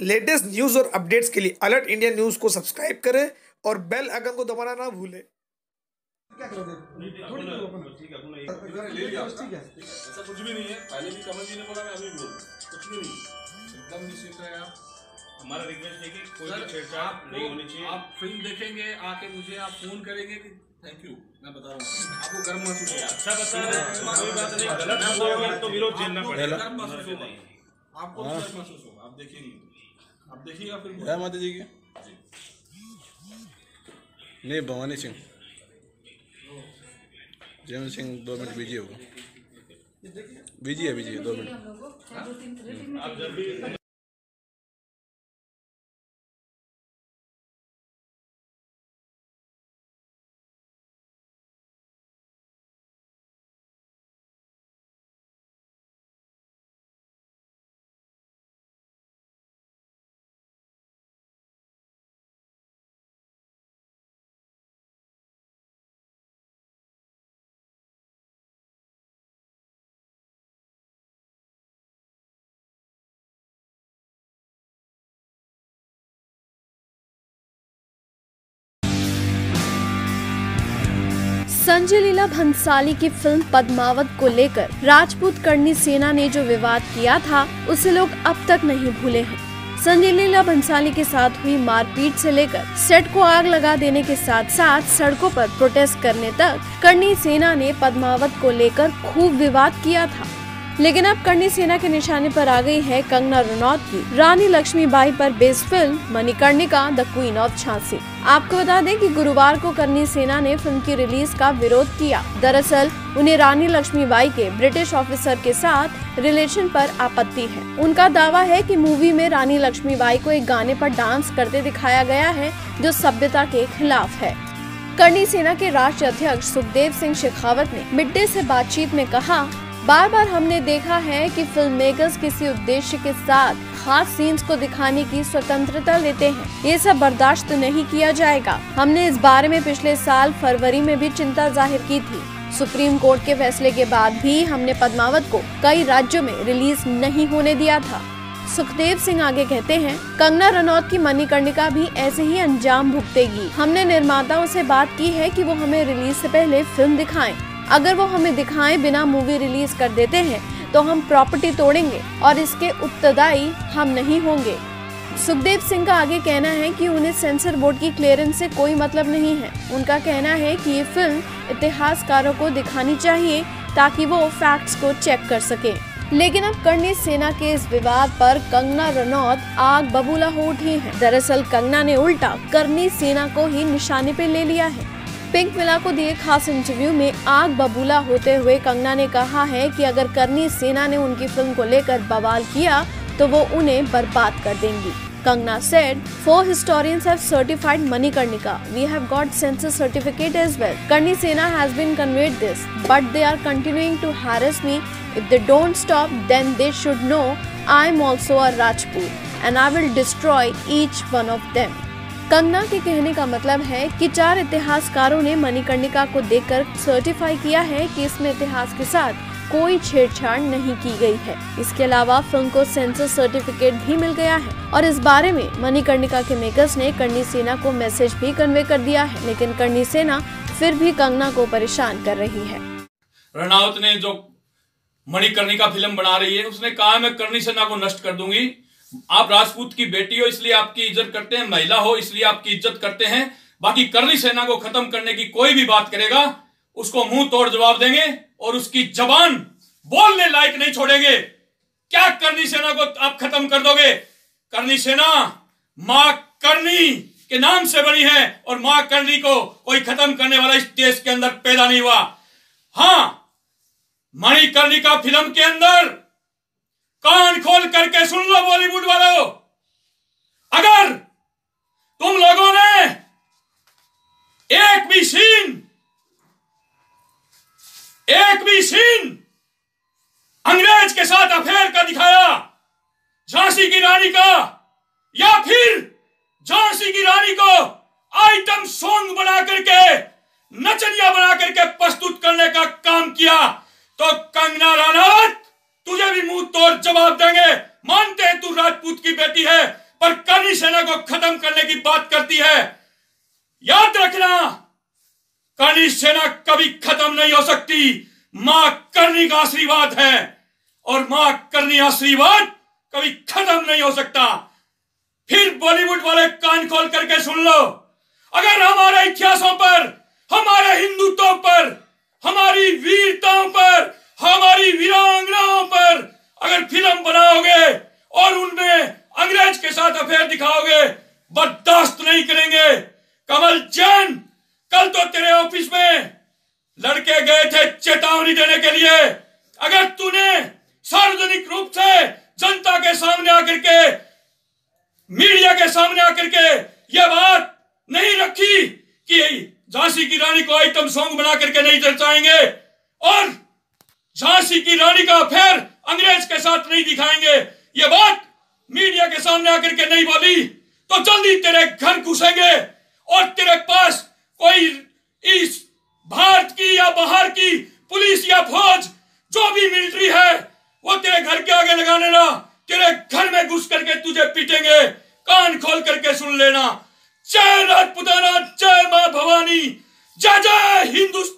Latest news और updates के लिए अलर्ट इंडिया न्यूज को सब्सक्राइब करें और बेल आइकन को दबाना ना भूलें। क्या करोगे? ठीक है, ले लिया। ठीक है, ऐसा कुछ भी नहीं है। पहले भी कमल जी ने बोला, मैं अभी बोल कुछ भी नहीं, एकदम निश्चित है आप। हमारा रिक्वेस्ट है कि कोई भी छेड़छाड़ नहीं होनी चाहिए। आप फिल्म देखेंगे, आके मुझे आप फोन करेंगे कि थैंक यू, मैं बता रहा हूँ आपको गर्व महसूस होगा। अच्छा बता रहे हैं, कोई बात नहीं, गलत बोलोगे तो विरोध झेलना पड़ेगा। गर्व महसूस होगा आपको, गर्व महसूस होगा। आप देखेंगे, आप देखिएगा फिल्म। जय माता जी की। नहीं, भवानी सिंह, जयमन सिंह 2 मिनट बिजी होगा। बिजी है 2 मिनट। आप जल्दी संजय लीला भंसाली की फिल्म पद्मावत को लेकर राजपूत करनी सेना ने जो विवाद किया था उसे लोग अब तक नहीं भूले हैं। संजय लीला भंसाली के साथ हुई मारपीट से लेकर सेट को आग लगा देने के साथ साथ सड़कों पर प्रोटेस्ट करने तक करनी सेना ने पद्मावत को लेकर खूब विवाद किया था। लेकिन अब करनी सेना के निशाने पर आ गई है कंगना रनौत की रानी लक्ष्मीबाई पर based film Manikarnika the queen of Jhansi. आपको बता दें कि गुरुवार को करनी सेना ने फिल्म की रिलीज का विरोध किया। दरअसल उन्हें रानी लक्ष्मीबाई के ब्रिटिश ऑफिसर के साथ रिलेशन पर आपत्ति है। उनका दावा है कि मूवी में रानी लक्ष्मीबाई को एक गाने पर डांस करते दिखाया गया है जो सभ्यता के खिलाफ है। करनी सेना के राष्ट्रीय अध्यक्ष सुखदेव सिंह शेखावत ने मिड डे से बातचीत में कहा, बार बार हमने देखा है कि फिल्म मेकर्स किसी उद्देश्य के साथ खास सीन्स को दिखाने की स्वतंत्रता लेते हैं। ये सब बर्दाश्त नहीं किया जाएगा। हमने इस बारे में पिछले साल फरवरी में भी चिंता जाहिर की थी। सुप्रीम कोर्ट के फैसले के बाद भी हमने पद्मावत को कई राज्यों में रिलीज नहीं होने दिया था। सुखदेव सिंह आगे कहते हैं, कंगना रनौत की मणिकर्णिका भी ऐसे ही अंजाम भुगतेगी। हमने निर्माताओं से बात की है कि वो हमें रिलीज से पहले फिल्म दिखाएं। अगर वो हमें दिखाएं बिना मूवी रिलीज कर देते हैं तो हम प्रॉपर्टी तोड़ेंगे और इसके उत्तरदायी हम नहीं होंगे। सुखदेव सिंह का आगे कहना है कि उन्हें सेंसर बोर्ड की क्लियरेंस से कोई मतलब नहीं है। उनका कहना है कि ये फिल्म इतिहासकारों को दिखानी चाहिए ताकि वो फैक्ट्स को चेक कर सके। लेकिन अब करनी सेना के इस विवाद पर कंगना रनौत आग बबूला हो उठी है। दरअसल कंगना ने उल्टा करनी सेना को ही निशाने पे ले लिया है। पिंक मिला को दिए खास इंटरव्यू में आग बबूला होते हुए कंगना ने कहा है कि अगर करनी सेना ने उनकी फिल्म को लेकर बवाल किया तो वो उन्हें बर्बाद कर देंगी। Kangna said, 4 historians have certified Manikarnika. We have got census certificate as well. Karni Sena has been conveyed this, but they are continuing to harass me. If they don't stop, then they should know I am also a Rajput and I will destroy each one of them. Kangana के कहने का मतलब है कि 4 इतिहासकारों ने मणिकर्णिका को देखकर सर्टिफाई किया है कि इसमें इतिहास के साथ कोई छेड़छाड़ नहीं की गई है। इसके अलावा फिल्म को सेंसर सर्टिफिकेट भी मिल गया है और इस बारे में मणिकर्णिका के मेकर्स ने करनी सेना को मैसेज भी कन्वे कर दिया है, लेकिन करनी सेना फिर भी कंगना को परेशान कर रही है। रनौत ने जो मणिकर्णिका फिल्म बना रही है उसने कहा मैं करनी सेना को नष्ट कर दूंगी। आप राजपूत की बेटी हो इसलिए आपकी इज्जत करते हैं, महिला हो इसलिए आपकी इज्जत करते हैं, बाकी करनी सेना को खत्म करने की कोई भी बात करेगा उसको मुंह तोड़ जवाब देंगे और उसकी जबान बोलने लायक नहीं छोड़ेंगे। क्या करनी सेना को आप खत्म कर दोगे? करनी सेना मां करनी के नाम से बनी है और मां करनी को कोई खत्म करने वाला इस देश के अंदर पैदा नहीं हुआ। हां, मणिकर्णिका फिल्म के अंदर कान खोल करके सुन लो बॉलीवुड वालों, अगर तुम लोगों ने एक भी सीन अंग्रेज के साथ अफेयर का दिखाया, झांसी की रानी का, या फिर झांसी की रानी को आइटम सॉन्ग बना करके नचनिया बना करके प्रस्तुत करने का काम किया तो कंगना रनौत तुझे भी मुंह तोड़ जवाब देंगे। मानते हैं तू राजपूत की बेटी है, पर करनी सेना को खत्म करने की बात करती है। याद रखना, करनी सेना कभी खत्म नहीं हो सकती। मां करनी का आशीर्वाद है और मां करनी आशीर्वाद कभी खत्म नहीं हो सकता। फिर बॉलीवुड वाले कान खोल करके सुन लो, अगर हमारे इतिहासों पर, हमारे हिंदुत्व पर, हमारी वीरताओं पर, हमारी वीरांगनाओं पर अगर फिल्म बनाओगे और उनमें अंग्रेज के साथ अफेयर दिखाओगे, बर्दाश्त नहीं करेंगे। कमल जैन, कल तो तेरे ऑफिस में लड़के गए थे चेतावनी देने के लिए। अगर तूने सार्वजनिक रूप से जनता के सामने आकर के, मीडिया के सामने आकर के यह बात नहीं रखी कि झांसी की रानी को आइटम सॉन्ग बना करके नहीं दर्शाएंगे और झांसी की रानी का अफेयर अंग्रेज के साथ नहीं दिखाएंगे, ये बात मीडिया के सामने आकर के नहीं बोली, तो जल्दी तेरे घर घुसेंगे और तेरे पास कोई इस भारत की या बाहर की पुलिस या फौज जो भी मिलिट्री है वो तेरे घर के आगे लगा लेना, तेरे घर में घुस करके तुझे पीटेंगे। कान खोल करके सुन लेना। जय राजपुताना, जय मां भवानी, जय जय हिंदुस्तान।